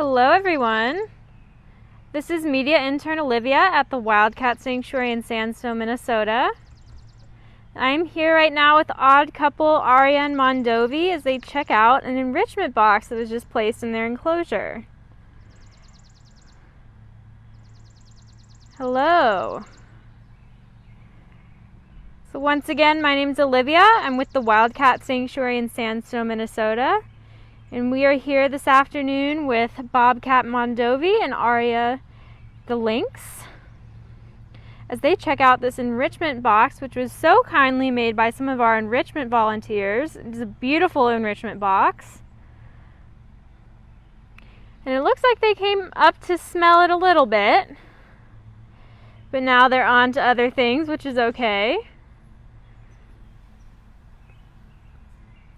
Hello everyone. This is Media Intern Olivia at the Wildcat Sanctuary in Sandstone, Minnesota. I'm here right now with the odd couple Aria and Mondovi as they check out an enrichment box that was just placed in their enclosure. Hello. So once again, my name is Olivia. I'm with the Wildcat Sanctuary in Sandstone, Minnesota. And we are here this afternoon with Bobcat Mondovi and Aria the Lynx as they check out this enrichment box, which was so kindly made by some of our enrichment volunteers. It is a beautiful enrichment box. And it looks like they came up to smell it a little bit, but now they're on to other things, which is okay.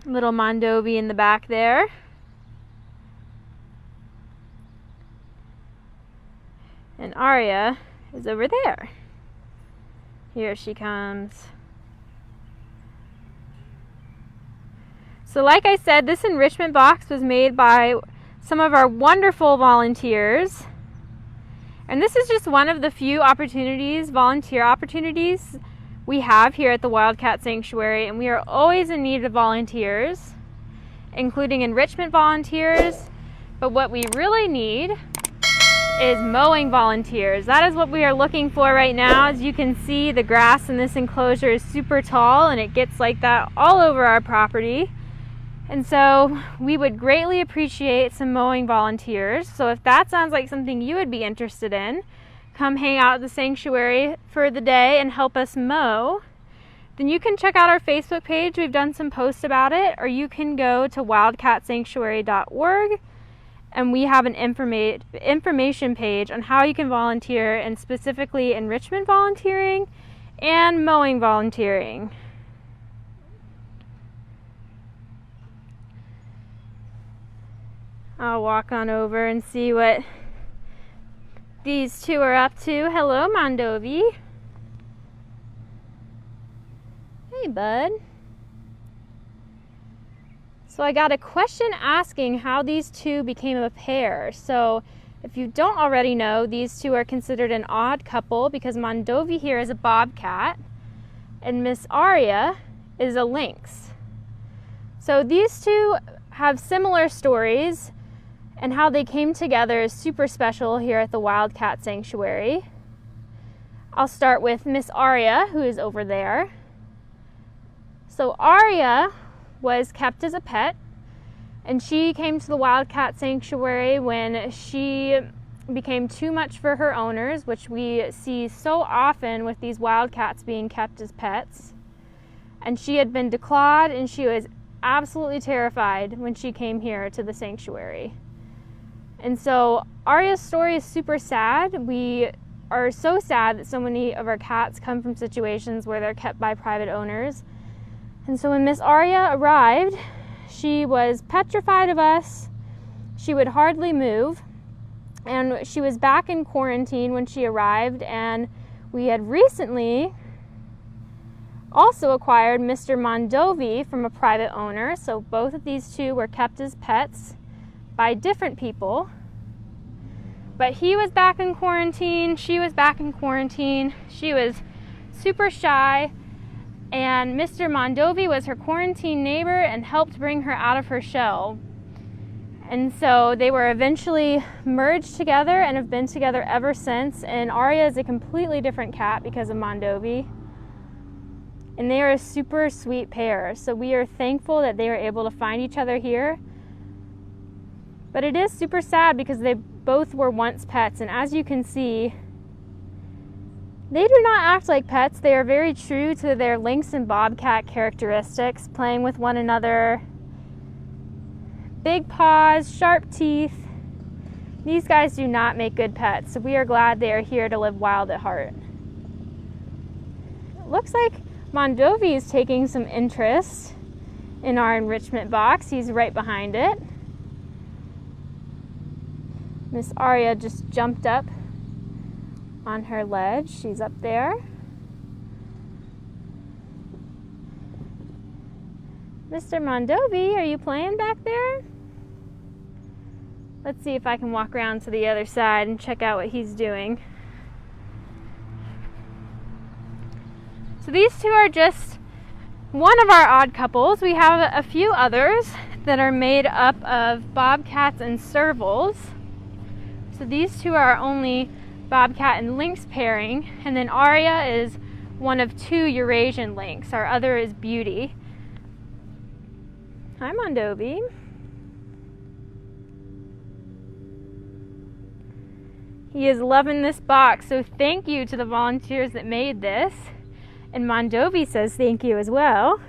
Little Mondovi in the back there. And Aria is over there. Here she comes. So like I said, this enrichment box was made by some of our wonderful volunteers. And this is just one of the few volunteer opportunities we have here at the Wildcat Sanctuary, and we are always in need of volunteers, including enrichment volunteers. But what we really need is mowing volunteers. That is what we are looking for right now. As you can see, the grass in this enclosure is super tall and it gets like that all over our property. And so we would greatly appreciate some mowing volunteers. So if that sounds like something you would be interested in, come hang out at the sanctuary for the day and help us mow, then you can check out our Facebook page. We've done some posts about it, or you can go to wildcatsanctuary.org. And we have an information page on how you can volunteer, and specifically enrichment volunteering and mowing volunteering. I'll walk on over and see what these two are up to. Hello, Mondovi. Hey, bud. So I got a question asking how these two became a pair. So if you don't already know, these two are considered an odd couple because Mondovi here is a bobcat and Miss Aria is a lynx. So these two have similar stories, and how they came together is super special here at the Wildcat Sanctuary. I'll start with Miss Aria, who is over there. So Aria was kept as a pet, and she came to the Wildcat Sanctuary when she became too much for her owners, which we see so often with these wildcats being kept as pets. And she had been declawed, and she was absolutely terrified when she came here to the sanctuary. And so Aria's story is super sad. We are so sad that so many of our cats come from situations where they're kept by private owners. And so when Miss Aria arrived, she was petrified of us. She would hardly move. And she was back in quarantine when she arrived. And we had recently also acquired Mr. Mondovi from a private owner. So both of these two were kept as pets by different people. But he was back in quarantine. She was back in quarantine. She was super shy. And Mr. Mondovi was her quarantine neighbor and helped bring her out of her shell. And so they were eventually merged together and have been together ever since. And Aria is a completely different cat because of Mondovi. And they are a super sweet pair. So we are thankful that they were able to find each other here. But it is super sad because they both were once pets. And as you can see, they do not act like pets. They are very true to their lynx and bobcat characteristics, playing with one another. Big paws, sharp teeth. These guys do not make good pets, so we are glad they are here to live wild at heart. It looks like Mondovi is taking some interest in our enrichment box. He's right behind it. Miss Aria just jumped up on her ledge. She's up there. Mr. Mondovi, are you playing back there? Let's see if I can walk around to the other side and check out what he's doing. So these two are just one of our odd couples. We have a few others that are made up of bobcats and servals. So these two are our only bobcat and lynx pairing, and then Aria is one of two Eurasian lynx. Our other is Beauty. Hi, Mondovi. He is loving this box, so thank you to the volunteers that made this. And Mondovi says thank you as well.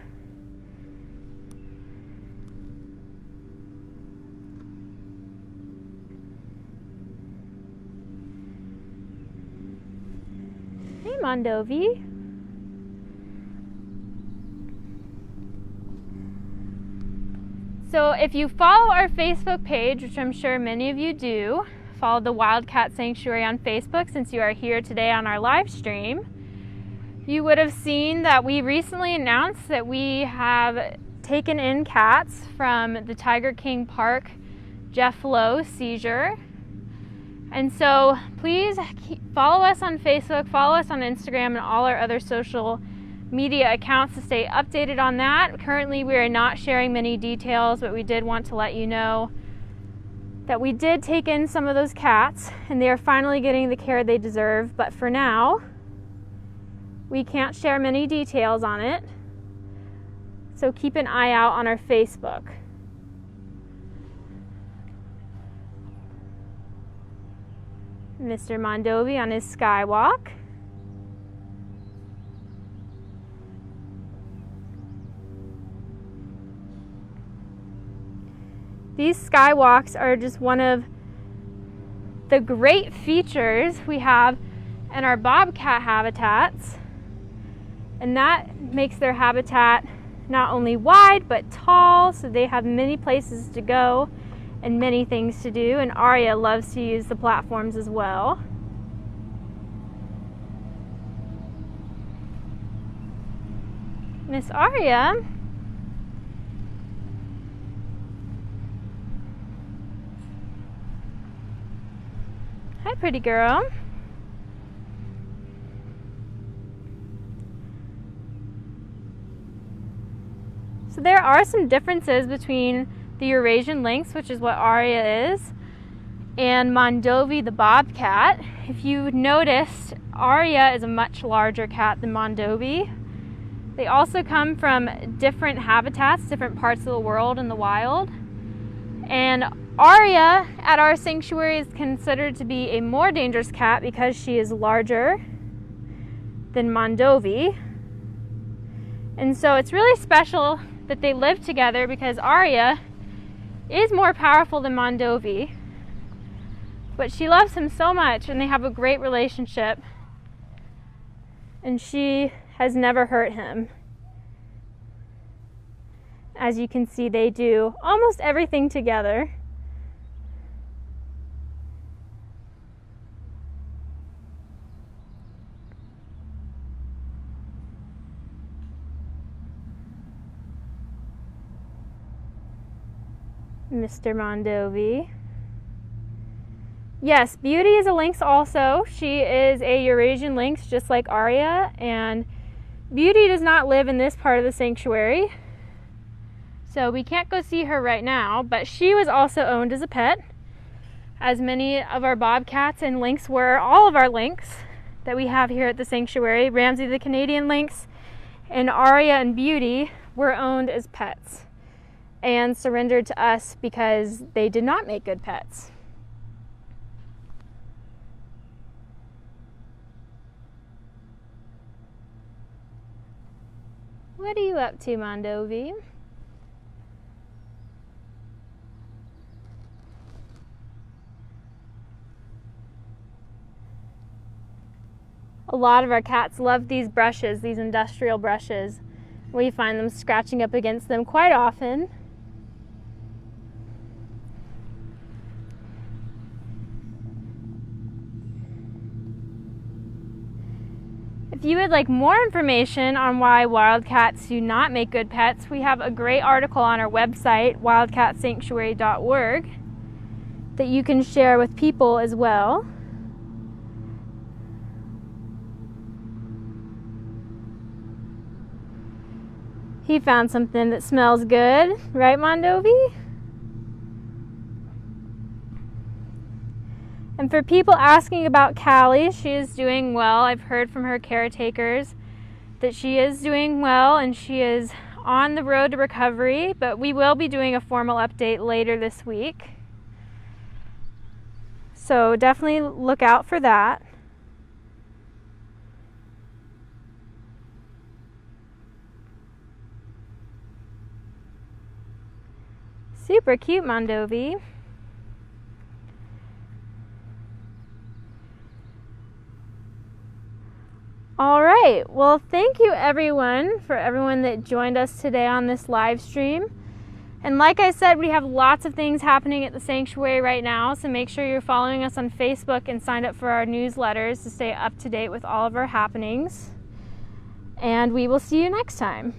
Hey, Mondovi. So if you follow our Facebook page, which I'm sure many of you do, follow the Wildcat Sanctuary on Facebook since you are here today on our live stream, you would have seen that we recently announced that we have taken in cats from the Tiger King Park Jeff Lowe seizure. And so please follow us on Facebook, follow us on Instagram, and all our other social media accounts to stay updated on that. Currently, we are not sharing many details, but we did want to let you know that we did take in some of those cats, and they are finally getting the care they deserve. But for now, we can't share many details on it, so keep an eye out on our Facebook. Mr. Mondovi on his skywalk. These skywalks are just one of the great features we have in our bobcat habitats, and that makes their habitat not only wide but tall, so they have many places to go and many things to do, and Aria loves to use the platforms as well. Miss Aria. Hi, pretty girl. So there are some differences between the Eurasian lynx, which is what Aria is, and Mondovi the bobcat. If you noticed, Aria is a much larger cat than Mondovi. They also come from different habitats, different parts of the world in the wild. And Aria at our sanctuary is considered to be a more dangerous cat because she is larger than Mondovi. And so it's really special that they live together because Aria is more powerful than Mondovi, but she loves him so much and they have a great relationship, and she has never hurt him. As you can see, they do almost everything together. Mr. Mondovi. Yes, Beauty is a lynx also. She is a Eurasian lynx just like Aria, and Beauty does not live in this part of the sanctuary, so we can't go see her right now, but she was also owned as a pet, as many of our bobcats and lynx were. All of our lynx that we have here at the sanctuary, Ramsey the Canadian lynx and Aria and Beauty, were owned as pets and surrendered to us because they did not make good pets. What are you up to, Mondovi? A lot of our cats love these brushes, these industrial brushes. We find them scratching up against them quite often. If you would like more information on why wildcats do not make good pets, we have a great article on our website, wildcatsanctuary.org. that you can share with people as well. He found something that smells good, right, Mondovi? And for people asking about Callie, she is doing well. I've heard from her caretakers that she is doing well and she is on the road to recovery, but we will be doing a formal update later this week. So definitely look out for that. Super cute, Mondovi. All right, well, thank you everyone that joined us today on this live stream. And like I said, we have lots of things happening at the sanctuary right now, so make sure you're following us on Facebook and signed up for our newsletters to stay up to date with all of our happenings. And we will see you next time.